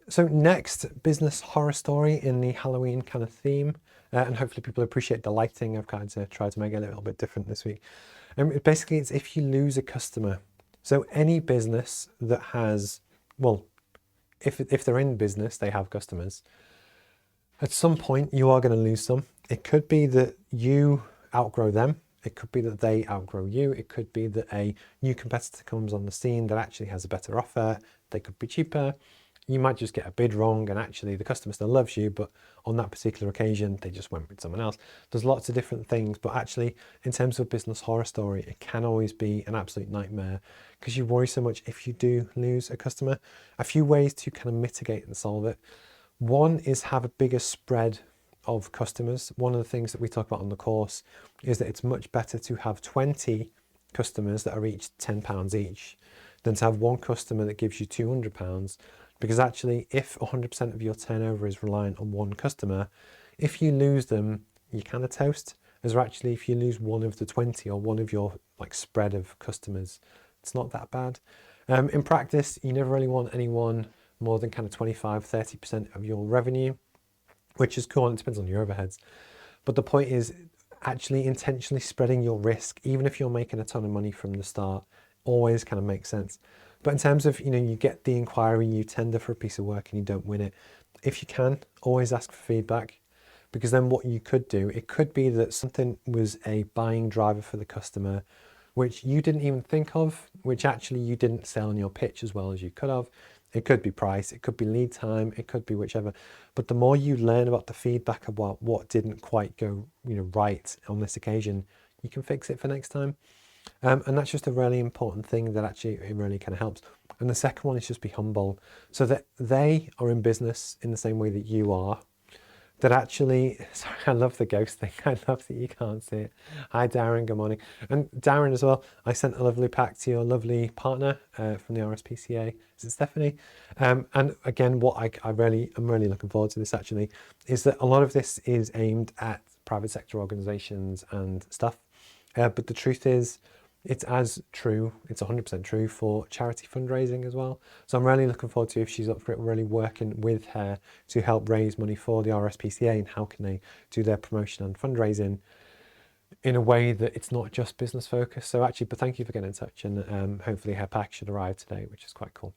So next, business horror story in the Halloween kind of theme. And hopefully people appreciate the lighting. I've kind of tried to make it a little bit different this week. Basically, it's if you lose a customer. So any business that has, well, if they're in business, they have customers. At some point, you are going to lose some. It could be that you outgrow them. It could be that they outgrow you. It could be that a new competitor comes on the scene that actually has a better offer. They could be cheaper. You might just get a bid wrong and actually the customer still loves you, but on that particular occasion, they just went with someone else. There's lots of different things, but actually in terms of a business horror story, it can always be an absolute nightmare because you worry so much if you do lose a customer. A few ways to kind of mitigate and solve it. One is have a bigger spread of customers. One of the things that we talk about on the course is that it's much better to have 20 customers that are each £10 each than to have one customer that gives you £200. Because actually, if 100% of your turnover is reliant on one customer, if you lose them, you're kind of toast. As actually, if you lose one of the 20 or one of your like spread of customers, it's not that bad. In practice, you never really want anyone more than kind of 25, 30% of your revenue, which is cool, and it depends on your overheads. But the point is actually intentionally spreading your risk, even if you're making a ton of money from the start, always kind of makes sense. But in terms of, you get the inquiry, you tender for a piece of work and you don't win it, if you can, always ask for feedback. Because then what you could do, it could be that something was a buying driver for the customer, which you didn't even think of, which actually you didn't sell in your pitch as well as you could have. It could be price, it could be lead time, it could be whichever. But the more you learn about the feedback about what didn't quite go, right on this occasion, you can fix it for next time. And that's just a really important thing that actually it really kind of helps. And the second one is just be humble, so that they are in business in the same way that you are. That actually, sorry, I love the ghost thing. I love that you can't see it. Hi, Darren. Good morning. And Darren as well. I sent a lovely pack to your lovely partner from the RSPCA. Is it Stephanie? And again, what I'm really looking forward to this actually is that a lot of this is aimed at private sector organisations and stuff. But the truth is, it's as true, it's 100% true for charity fundraising as well. So I'm really looking forward to, if she's up for it, really working with her to help raise money for the RSPCA and how can they do their promotion and fundraising in a way that it's not just business focused. So actually, but thank you for getting in touch, and hopefully her pack should arrive today, which is quite cool.